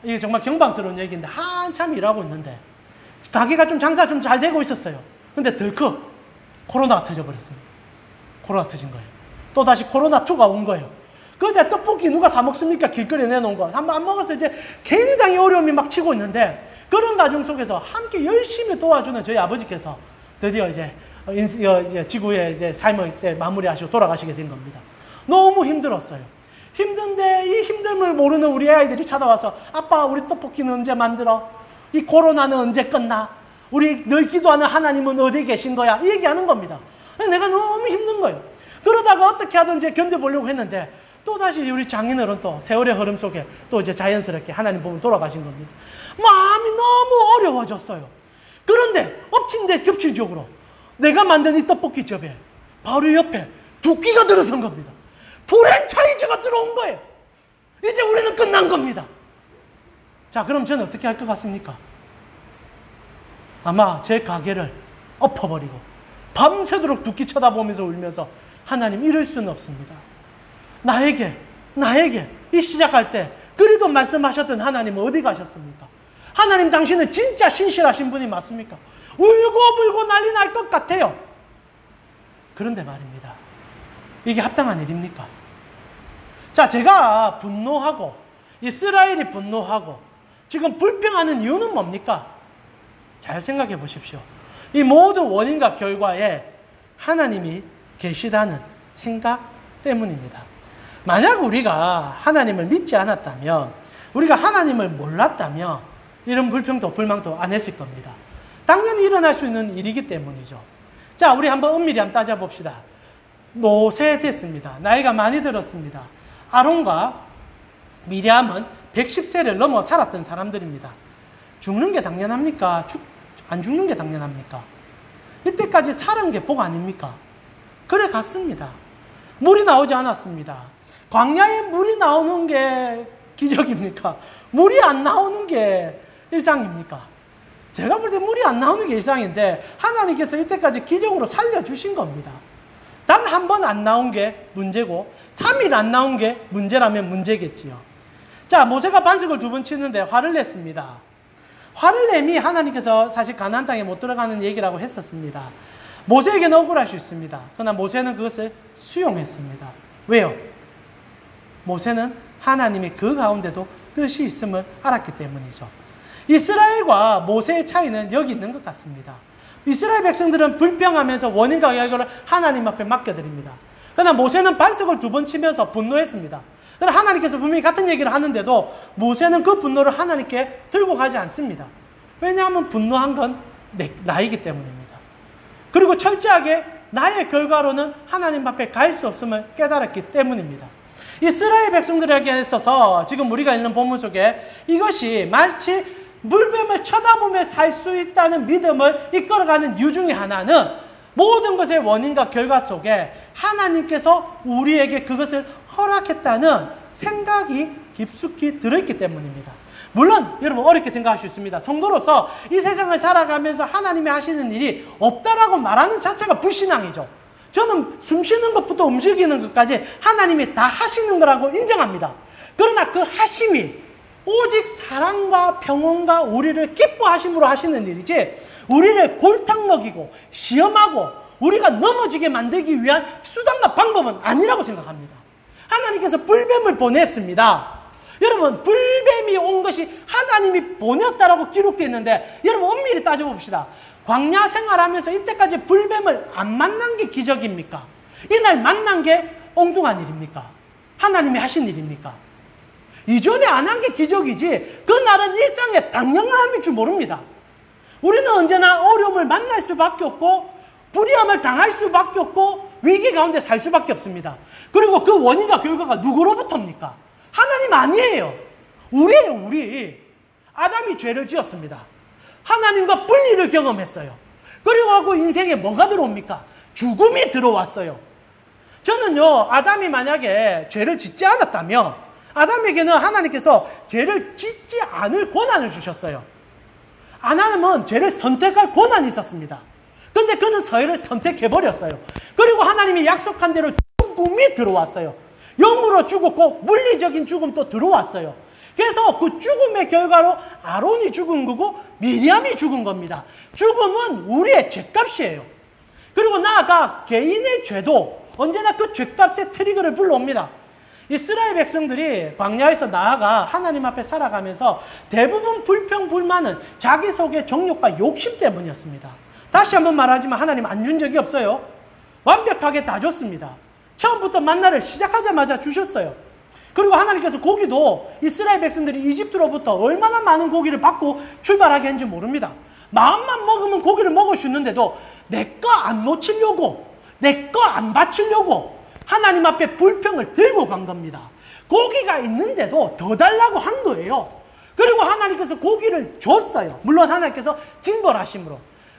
이게 정말 경방스러운 얘기인데 한참 일하고 있는데 가게가 좀 장사 좀 잘 되고 있었어요. 근데 덜컥 코로나가 터져버렸습니다. 코로나 터진 거예요. 또다시 코로나2가 온 거예요. 그러자 떡볶이 누가 사 먹습니까? 길거리에 내놓은 거. 한번 안 먹어서 이제 굉장히 어려움이 막 치고 있는데 그런 과정 속에서 함께 열심히 도와주는 저희 아버지께서 드디어 이제 지구의 이제 삶을 이제 마무리하시고 돌아가시게 된 겁니다. 너무 힘들었어요. 힘든데 이 힘듦을 모르는 우리 아이들이 찾아와서 아빠 우리 떡볶이는 언제 만들어? 이 코로나는 언제 끝나? 우리 늘 기도하는 하나님은 어디 계신 거야? 이 얘기하는 겁니다. 내가 너무 힘든 거예요. 그러다가 어떻게 하든지 견뎌보려고 했는데 또다시 우리 장인어른 또 세월의 흐름 속에 또 이제 자연스럽게 하나님 보면 돌아가신 겁니다. 마음이 너무 어려워졌어요. 그런데 엎친 데 겹친적으로 내가 만든 이 떡볶이집에 바로 옆에 두끼가 들어선 겁니다. 프랜차이즈가 들어온 거예요. 이제 우리는 끝난 겁니다. 자, 그럼 저는 어떻게 할 것 같습니까? 아마 제 가게를 엎어버리고 밤새도록 두끼 쳐다보면서 울면서 하나님 이럴 수는 없습니다. 나에게 이 시작할 때 그리도 말씀하셨던 하나님은 어디 가셨습니까? 하나님 당신은 진짜 신실하신 분이 맞습니까? 울고불고 난리 날 것 같아요. 그런데 말입니다. 이게 합당한 일입니까? 자, 제가 분노하고 이스라엘이 분노하고 지금 불평하는 이유는 뭡니까? 잘 생각해 보십시오. 이 모든 원인과 결과에 하나님이 계시다는 생각 때문입니다. 만약 우리가 하나님을 믿지 않았다면, 우리가 하나님을 몰랐다면 이런 불평도 불만도 안 했을 겁니다. 당연히 일어날 수 있는 일이기 때문이죠. 자, 우리 한번 엄밀히 한번 따져봅시다. 노쇠됐습니다. 나이가 많이 들었습니다. 아론과 미리암은 110세를 넘어 살았던 사람들입니다. 죽는 게 당연합니까? 안 죽는 게 당연합니까? 이때까지 살은 게 복 아닙니까? 그래 갔습니다. 물이 나오지 않았습니다. 광야에 물이 나오는 게 기적입니까? 물이 안 나오는 게 일상입니까? 제가 볼 때 물이 안 나오는 게 일상인데 하나님께서 이때까지 기적으로 살려주신 겁니다. 단 한 번 안 나온 게 문제고 3일 안 나온 게 문제라면 문제겠지요. 자, 모세가 반석을 2번 치는데 화를 냈습니다. 화를 내미 하나님께서 사실 가나안 땅에 못 들어가는 얘기라고 했었습니다. 모세에게는 억울할 수 있습니다. 그러나 모세는 그것을 수용했습니다. 왜요? 모세는 하나님이 그 가운데도 뜻이 있음을 알았기 때문이죠. 이스라엘과 모세의 차이는 여기 있는 것 같습니다. 이스라엘 백성들은 불평하면서 원인과 결과를 하나님 앞에 맡겨드립니다. 그러나 모세는 반석을 2번 치면서 분노했습니다. 그러나 하나님께서 분명히 같은 얘기를 하는데도 모세는 그 분노를 하나님께 들고 가지 않습니다. 왜냐하면 분노한 건 나이기 때문입니다. 그리고 철저하게 나의 결과로는 하나님 앞에 갈 수 없음을 깨달았기 때문입니다. 이스라엘 백성들에게 있어서 지금 우리가 읽는 본문 속에 이것이 마치 물뱀을 쳐다보며 살 수 있다는 믿음을 이끌어가는 이유 중에 하나는 모든 것의 원인과 결과 속에 하나님께서 우리에게 그것을 허락했다는 생각이 깊숙이 들어있기 때문입니다. 물론 여러분 어렵게 생각할 수 있습니다. 성도로서 이 세상을 살아가면서 하나님이 하시는 일이 없다라고 말하는 자체가 불신앙이죠. 저는 숨 쉬는 것부터 움직이는 것까지 하나님이 다 하시는 거라고 인정합니다. 그러나 그 하심이 오직 사랑과 평온과 우리를 기뻐하심으로 하시는 일이지 우리를 골탕 먹이고 시험하고 우리가 넘어지게 만들기 위한 수단과 방법은 아니라고 생각합니다. 하나님께서 불뱀을 보냈습니다. 여러분 불뱀이 온 것이 하나님이 보냈다라고 기록되어 있는데 여러분 엄밀히 따져봅시다. 광야 생활하면서 이때까지 불뱀을 안 만난 게 기적입니까? 이날 만난 게 엉뚱한 일입니까? 하나님이 하신 일입니까? 이전에 안 한 게 기적이지 그날은 일상의 당연함일 줄 모릅니다. 우리는 언제나 어려움을 만날 수밖에 없고 불의함을 당할 수밖에 없고 위기 가운데 살 수밖에 없습니다. 그리고 그 원인과 결과가 누구로부터입니까? 하나님 아니에요. 우리예요, 우리. 아담이 죄를 지었습니다. 하나님과 분리를 경험했어요. 그리고 하고 인생에 뭐가 들어옵니까? 죽음이 들어왔어요. 저는요, 아담이 만약에 죄를 짓지 않았다면 아담에게는 하나님께서 죄를 짓지 않을 권한을 주셨어요. 아담은 죄를 선택할 권한이 있었습니다. 그런데 그는 서해를 선택해버렸어요. 그리고 하나님이 약속한 대로 죽음이 들어왔어요. 영으로 죽었고 물리적인 죽음도 들어왔어요. 그래서 그 죽음의 결과로 아론이 죽은 거고 미리암이 죽은 겁니다. 죽음은 우리의 죄값이에요. 그리고 나아가 개인의 죄도 언제나 그 죄값의 트리거를 불러옵니다. 이스라엘 백성들이 광야에서 나아가 하나님 앞에 살아가면서 대부분 불평, 불만은 자기 속의 정욕과 욕심 때문이었습니다. 다시 한번 말하지만 하나님 안 준 적이 없어요. 완벽하게 다 줬습니다. 처음부터 만나를 시작하자마자 주셨어요. 그리고 하나님께서 고기도 이스라엘 백성들이 이집트로부터 얼마나 많은 고기를 받고 출발하게 했는지 모릅니다. 마음만 먹으면 고기를 먹을 수 있는데도 내 거 안 놓치려고, 내 거 안 바치려고 하나님 앞에 불평을 들고 간 겁니다. 고기가 있는데도 더 달라고 한 거예요. 그리고 하나님께서 고기를 줬어요. 물론 하나님께서 징벌하심으로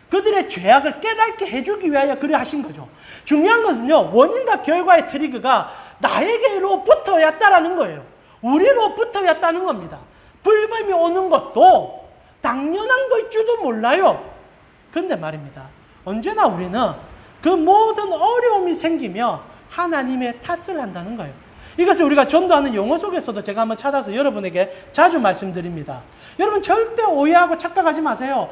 그들의 죄악을 깨닫게 해주기 위하여 그래 하신 거죠. 중요한 것은요, 원인과 결과의 트리거가 나에게로부터였다라는 거예요. 우리로부터였다는 겁니다. 불뱀이 오는 것도 당연한 걸 줄도 몰라요. 그런데 말입니다. 언제나 우리는 그 모든 어려움이 생기며 하나님의 탓을 한다는 거예요. 이것을 우리가 전도하는 용어 속에서도 제가 한번 찾아서 여러분에게 자주 말씀드립니다. 여러분 절대 오해하고 착각하지 마세요.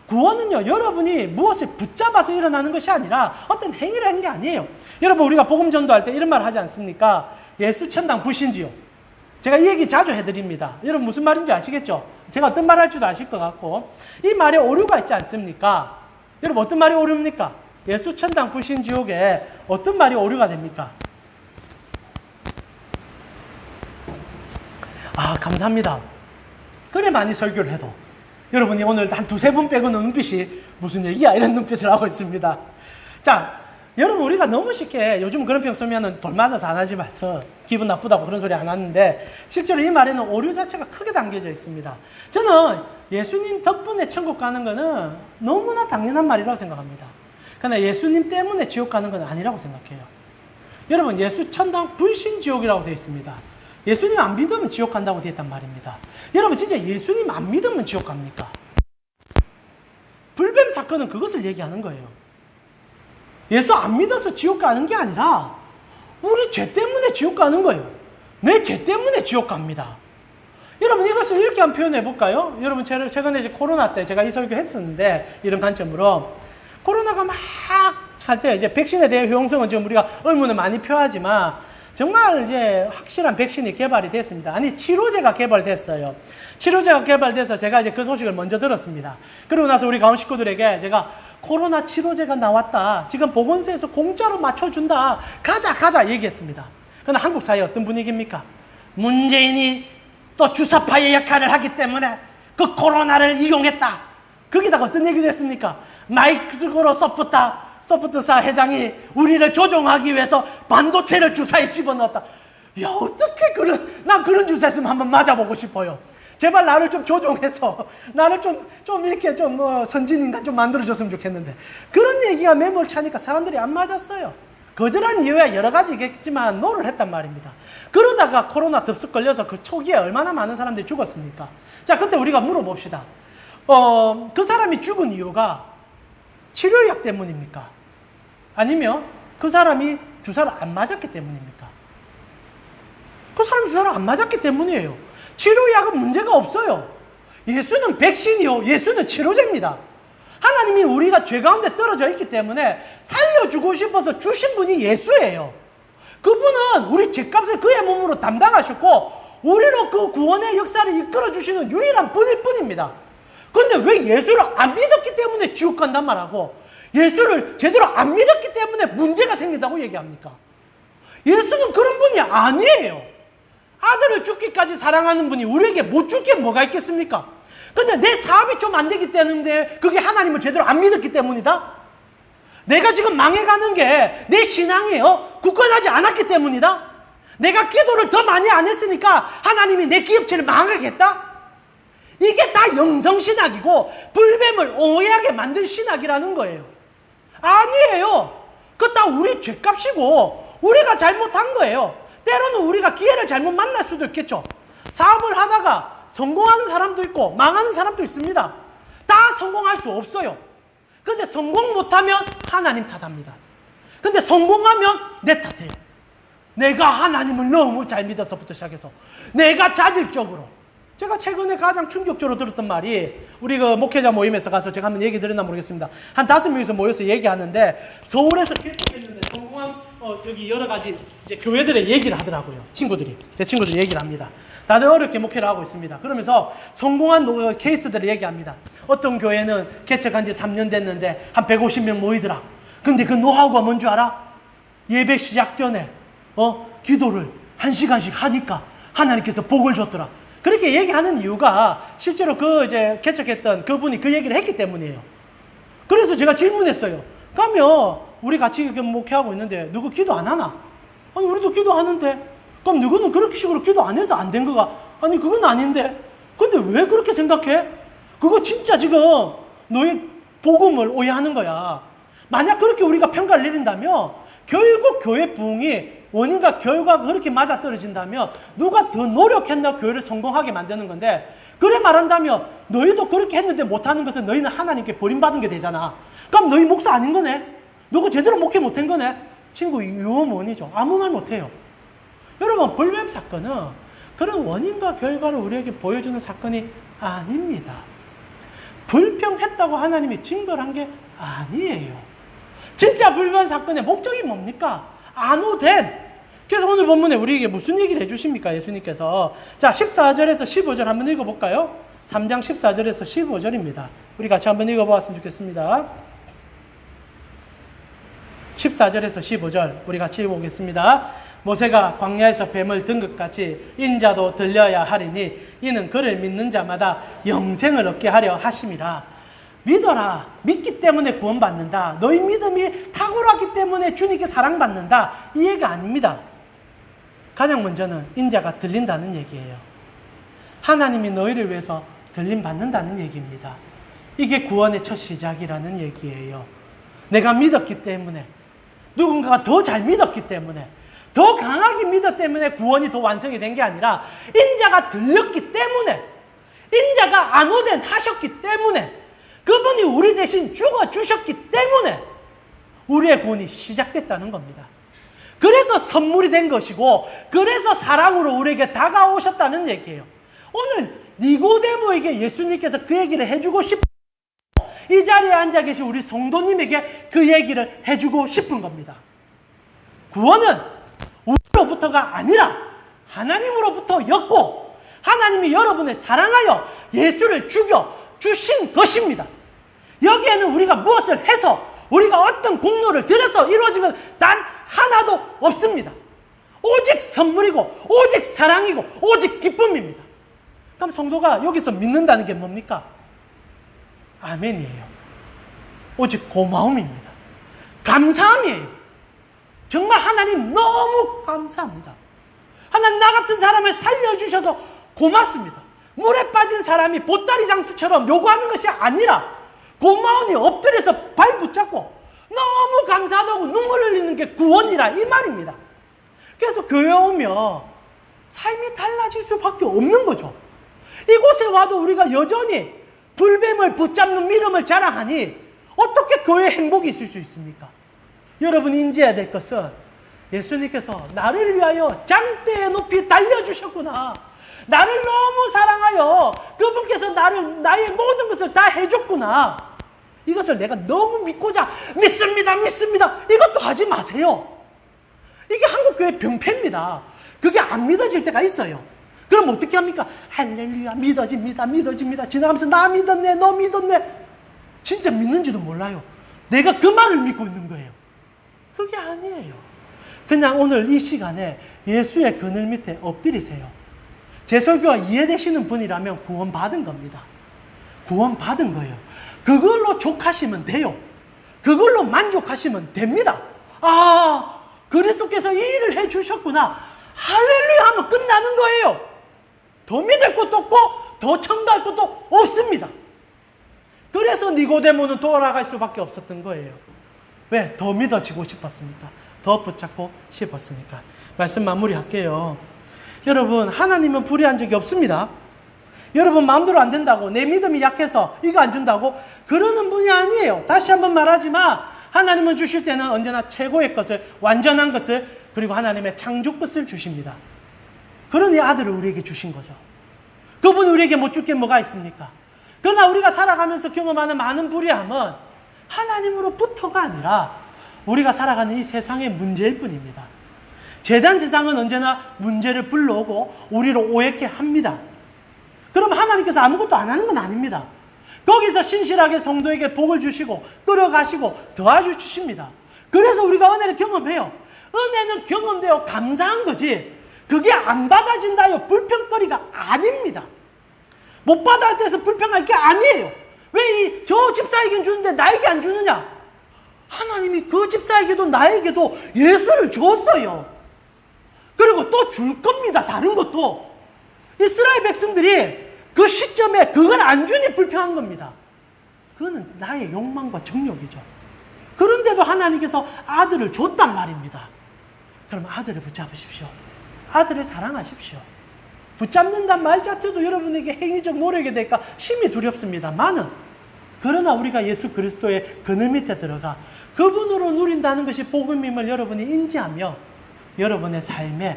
구원은요, 여러분이 무엇을 붙잡아서 일어나는 것이 아니라 어떤 행위를 한 게 아니에요. 여러분, 우리가 복음 전도할 때 이런 말 하지 않습니까? 예수 천당 불신지요. 제가 이 얘기 자주 해드립니다. 여러분 무슨 말인지 아시겠죠? 제가 어떤 말 할 줄도 아실 것 같고, 이 말에 오류가 있지 않습니까? 여러분 어떤 말이 오류입니까? 예수 천당 불신지옥에 어떤 말이 오류가 됩니까? 아, 감사합니다. 그래 많이 설교를 해도 여러분이 오늘 한 두세 분 빼고는 눈빛이 무슨 얘기야? 이런 눈빛을 하고 있습니다. 자, 여러분 우리가 너무 쉽게 요즘 그런 평 쓰면은 돌 맞아서 안 하지 말든 기분 나쁘다고 그런 소리 안 하는데 실제로 이 말에는 오류 자체가 크게 담겨져 있습니다. 저는 예수님 덕분에 천국 가는 거는 너무나 당연한 말이라고 생각합니다. 그러나 예수님 때문에 지옥 가는 건 아니라고 생각해요. 여러분 예수 천당 불신지옥이라고 되어 있습니다. 예수님 안 믿으면 지옥 간다고 되어 있단 말입니다. 여러분 진짜 예수님 안 믿으면 지옥 갑니까? 불뱀 사건은 그것을 얘기하는 거예요. 예수 안 믿어서 지옥 가는 게 아니라 우리 죄 때문에 지옥 가는 거예요. 내 죄 때문에 지옥 갑니다. 여러분 이것을 이렇게 한번 표현해 볼까요? 여러분 최근에 이제 코로나 때 제가 이 설교 했었는데 이런 관점으로 코로나가 막 할 때 이제 백신에 대한 효용성은 지금 우리가 의문을 많이 표하지만 정말 이제 확실한 백신이 개발이 됐습니다. 아니, 치료제가 개발됐어요. 치료제가 개발돼서 제가 이제 그 소식을 먼저 들었습니다. 그러고 나서 우리 가온 식구들에게 제가 코로나 치료제가 나왔다. 지금 보건소에서 공짜로 맞춰준다. 가자 얘기했습니다. 그런데 한국 사회 어떤 분위기입니까? 문재인이 또 주사파의 역할을 하기 때문에 그 코로나를 이용했다. 거기다가 어떤 얘기도 했습니까? 마이크로 소프트사 회장이 우리를 조종하기 위해서 반도체를 주사에 집어넣었다. 야, 어떻게 난 그런 주사 있으면 한번 맞아보고 싶어요. 제발 나를 좀 조종해서 나를 좀 이렇게 선진인간 좀 만들어줬으면 좋겠는데, 그런 얘기가 매몰차니까 사람들이 안 맞았어요. 거절한 이유야 여러 가지겠지만 노를 했단 말입니다. 그러다가 코로나 덥석 걸려서 그 초기에 얼마나 많은 사람들이 죽었습니까? 자, 그때 우리가 물어봅시다. 그 사람이 죽은 이유가 치료약 때문입니까? 아니면 그 사람이 주사를 안 맞았기 때문입니까? 그 사람이 주사를 안 맞았기 때문이에요. 치료약은 문제가 없어요. 예수는 백신이요. 예수는 치료제입니다. 하나님이 우리가 죄 가운데 떨어져 있기 때문에 살려주고 싶어서 주신 분이 예수예요. 그분은 우리 죄값을 그의 몸으로 담당하셨고 우리로 그 구원의 역사를 이끌어주시는 유일한 분일 뿐입니다. 그런데 왜 예수를 안 믿었기 때문에 지옥 간단 말하고 예수를 제대로 안 믿었기 때문에 문제가 생긴다고 얘기합니까? 예수는 그런 분이 아니에요. 아들을 죽기까지 사랑하는 분이 우리에게 못 줄 게 뭐가 있겠습니까? 근데 내 사업이 좀 안 되기 때문에 그게 하나님을 제대로 안 믿었기 때문이다? 내가 지금 망해가는 게 내 신앙이 굳건하지 않았기 때문이다? 내가 기도를 더 많이 안 했으니까 하나님이 내 기업체를 망하게 했다? 이게 다 영성신학이고 불뱀을 오해하게 만든 신학이라는 거예요. 아니에요. 그거 다 우리 죄값이고 우리가 잘못한 거예요. 때로는 우리가 기회를 잘못 만날 수도 있겠죠. 사업을 하다가 성공하는 사람도 있고 망하는 사람도 있습니다. 다 성공할 수 없어요. 근데 성공 못하면 하나님 탓합니다. 근데 성공하면 내 탓해요. 내가 하나님을 너무 잘 믿어서부터 시작해서 내가 자질적으로. 제가 최근에 가장 충격적으로 들었던 말이 우리 그 목회자 모임에서 가서 제가 한번 얘기 드렸나 모르겠습니다. 한 5명이서 모여서 얘기하는데 서울에서 개척했는데 성공한 여기 여러 가지 이제 교회들의 얘기를 하더라고요. 제 친구들이 얘기를 합니다. 다들 어렵게 목회를 하고 있습니다. 그러면서 성공한 케이스들을 얘기합니다. 어떤 교회는 개척한 지 3년 됐는데 한 150명 모이더라. 근데 그 노하우가 뭔 줄 알아? 예배 시작 전에 기도를 1시간씩 하니까 하나님께서 복을 줬더라. 그렇게 얘기하는 이유가 실제로 이제 개척했던 그분이 그 얘기를 했기 때문이에요. 그래서 제가 질문했어요. 그러면 우리 같이 목회하고 있는데 누구 기도 안 하나? 아니, 우리도 기도하는데. 그럼 누구는 그렇게 식으로 기도 안 해서 안 된 거가? 아니, 그건 아닌데. 근데 왜 그렇게 생각해? 그거 진짜 지금 너희 복음을 오해하는 거야. 만약 그렇게 우리가 평가를 내린다면 결국 교회 부흥이 원인과 결과가 그렇게 맞아떨어진다면 누가 더 노력했나 교회를 성공하게 만드는 건데, 그래 말한다면 너희도 그렇게 했는데 못하는 것은 너희는 하나님께 버림받은 게 되잖아. 그럼 너희 목사 아닌 거네? 너가 제대로 목회 못한 거네? 친구, 유어머니죠. 아무 말 못해요. 여러분, 불뱀 사건은 그런 원인과 결과를 우리에게 보여주는 사건이 아닙니다. 불평했다고 하나님이 징벌한 게 아니에요. 진짜 불뱀 사건의 목적이 뭡니까? 안오된. 그래서 오늘 본문에 우리에게 무슨 얘기를 해주십니까? 예수님께서. 자, 14절에서 15절 한번 읽어볼까요? 3장 14절에서 15절입니다. 우리 같이 한번 읽어보았으면 좋겠습니다. 14절에서 15절 우리 같이 읽어보겠습니다. 모세가 광야에서 뱀을 든 것 같이 인자도 들려야 하리니 이는 그를 믿는 자마다 영생을 얻게 하려 하심이라. 믿어라. 믿기 때문에 구원받는다. 너희 믿음이 탁월하기 때문에 주님께 사랑받는다. 이 얘기가 아닙니다. 가장 먼저는 인자가 들린다는 얘기예요. 하나님이 너희를 위해서 들림받는다는 얘기입니다. 이게 구원의 첫 시작이라는 얘기예요. 내가 믿었기 때문에, 누군가가 더 잘 믿었기 때문에, 더 강하게 믿었기 때문에 구원이 더 완성이 된 게 아니라 인자가 들렸기 때문에, 인자가 안오된 하셨기 때문에, 그분이 우리 대신 죽어주셨기 때문에 우리의 구원이 시작됐다는 겁니다. 그래서 선물이 된 것이고, 그래서 사랑으로 우리에게 다가오셨다는 얘기예요. 오늘 니고데모에게 예수님께서 그 얘기를 해주고 싶은, 이 자리에 앉아 계신 우리 성도님에게 그 얘기를 해주고 싶은 겁니다. 구원은 우리로부터가 아니라 하나님으로부터였고 하나님이 여러분을 사랑하여 예수를 죽여 주신 것입니다. 여기에는 우리가 무엇을 해서 우리가 어떤 공로를 들여서 이루어진 건 단 하나도 없습니다. 오직 선물이고 오직 사랑이고 오직 기쁨입니다. 그럼 성도가 여기서 믿는다는 게 뭡니까? 아멘이에요. 오직 고마움입니다. 감사함이에요. 정말 하나님 너무 감사합니다. 하나님 나 같은 사람을 살려주셔서 고맙습니다. 물에 빠진 사람이 보따리 장수처럼 요구하는 것이 아니라 고마우니 엎드려서 발 붙잡고 너무 감사하다고 눈물 흘리는 게 구원이라 이 말입니다. 그래서 교회 오면 삶이 달라질 수밖에 없는 거죠. 이곳에 와도 우리가 여전히 불뱀을 붙잡는 믿음을 자랑하니 어떻게 교회에 행복이 있을 수 있습니까? 여러분이 인지해야 될 것은 예수님께서 나를 위하여 장대에 높이 달려주셨구나. 나를 너무 사랑하여 그분께서 나의 모든 것을 다 해줬구나. 이것을 내가 너무 믿고자 믿습니다. 이것도 하지 마세요. 이게 한국교회 병폐입니다. 그게 안 믿어질 때가 있어요. 그럼 어떻게 합니까? 할렐루야 믿어집니다. 지나가면서 나 믿었네 너 믿었네. 진짜 믿는지도 몰라요. 내가 그 말을 믿고 있는 거예요. 그게 아니에요. 그냥 오늘 이 시간에 예수의 그늘 밑에 엎드리세요. 제 설교가 이해되시는 분이라면 구원받은 겁니다. 구원받은 거예요. 그걸로 족하시면 돼요. 그걸로 만족하시면 됩니다. 아, 그리스도께서 이 일을 해주셨구나. 할렐루야 하면 끝나는 거예요. 더 믿을 것도 없고 더 청구할 것도 없습니다. 그래서 니고데모는 돌아갈 수밖에 없었던 거예요. 왜? 더 믿어지고 싶었습니까? 더 붙잡고 싶었으니까. 말씀 마무리할게요. 여러분, 하나님은 불의한 적이 없습니다. 여러분 마음대로 안 된다고, 내 믿음이 약해서 이거 안 준다고 그러는 분이 아니에요. 다시 한번 말하지만 하나님은 주실 때는 언제나 최고의 것을, 완전한 것을, 그리고 하나님의 창조것을 주십니다. 그러니 아들을 우리에게 주신 거죠. 그분이 우리에게 못 줄 게 뭐가 있습니까? 그러나 우리가 살아가면서 경험하는 많은 불의함은 하나님으로부터가 아니라 우리가 살아가는 이 세상의 문제일 뿐입니다. 죄된 세상은 언제나 문제를 불러오고 우리를 오해케 합니다. 그럼 하나님께서 아무것도 안 하는 건 아닙니다. 거기서 신실하게 성도에게 복을 주시고 끌어가시고 도와주 주십니다. 그래서 우리가 은혜를 경험해요. 은혜는 경험되어 감사한 거지 그게 안 받아진다요 불평거리가 아닙니다. 못 받아야 돼서 불평할 게 아니에요. 왜 저 집사에겐 주는데 나에게 안 주느냐? 하나님이 그 집사에게도 나에게도 예수를 줬어요. 그리고 또 줄 겁니다. 다른 것도. 이스라엘 백성들이 그 시점에 그걸 안 주니 불평한 겁니다. 그거는 나의 욕망과 정욕이죠. 그런데도 하나님께서 아들을 줬단 말입니다. 그럼 아들을 붙잡으십시오. 아들을 사랑하십시오. 붙잡는단 말 자체도 여러분에게 행위적 노력이 될까 심히 두렵습니다만은 그러나 우리가 예수 그리스도의 그늘 밑에 들어가 그분으로 누린다는 것이 복음임을 여러분이 인지하며 여러분의 삶의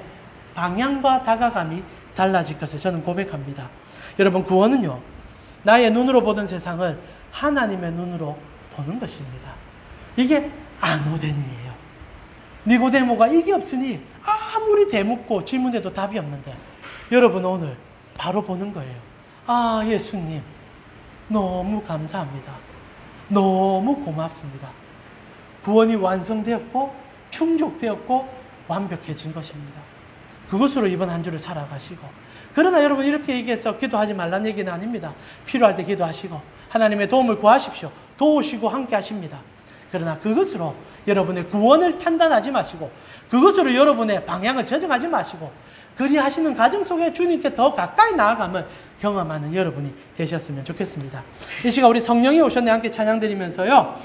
방향과 다가감이 달라질 것을 저는 고백합니다. 여러분 구원은요 나의 눈으로 보던 세상을 하나님의 눈으로 보는 것입니다. 이게 아노덴이에요. 니고데모가 이게 없으니 아무리 대묻고 질문해도 답이 없는데 여러분 오늘 바로 보는 거예요. 아 예수님 너무 감사합니다. 너무 고맙습니다. 구원이 완성되었고 충족되었고 완벽해진 것입니다. 그것으로 이번 한 주를 살아가시고 그러나 여러분 이렇게 얘기해서 기도하지 말라는 얘기는 아닙니다. 필요할 때 기도하시고 하나님의 도움을 구하십시오. 도우시고 함께 하십니다. 그러나 그것으로 여러분의 구원을 판단하지 마시고 그것으로 여러분의 방향을 저정하지 마시고 그리 하시는 과정 속에 주님께 더 가까이 나아감을 경험하는 여러분이 되셨으면 좋겠습니다. 이 시간 우리 성령이 오셨네 함께 찬양 드리면서요.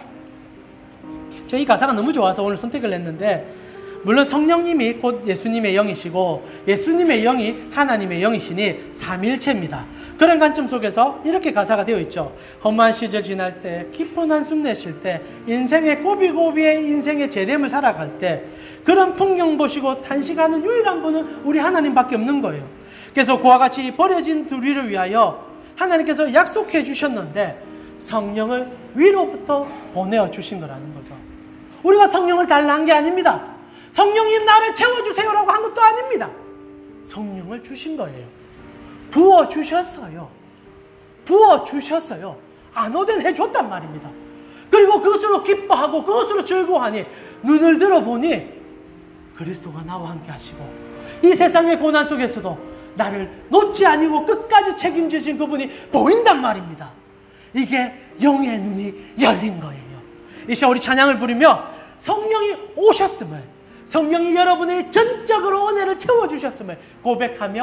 저희 가사가 너무 좋아서 오늘 선택을 했는데 물론 성령님이 곧 예수님의 영이시고 예수님의 영이 하나님의 영이시니 삼위일체입니다. 그런 관점 속에서 이렇게 가사가 되어 있죠. 험한 시절 지날 때 깊은 한숨 내쉴 때 인생의 고비고비의 인생의 제됨을 살아갈 때 그런 풍경 보시고 탄식하는 유일한 분은 우리 하나님밖에 없는 거예요. 그래서 그와 같이 버려진 우리를 위하여 하나님께서 약속해 주셨는데 성령을 위로부터 보내어 주신 거라는 거죠. 우리가 성령을 달라한 게 아닙니다. 성령이 나를 채워주세요라고 한 것도 아닙니다. 성령을 주신 거예요. 부어주셨어요. 부어주셨어요. 안오된 해줬단 말입니다. 그리고 그것으로 기뻐하고 그것으로 즐거워하니 눈을 들어보니 그리스도가 나와 함께 하시고 이 세상의 고난 속에서도 나를 놓지 아니고 끝까지 책임지신 그분이 보인단 말입니다. 이게 영의 눈이 열린 거예요. 이 시간 우리 찬양을 부르며 성령이 오셨음을, 성령이 여러분의 전적으로 은혜를 채워주셨음을 고백하며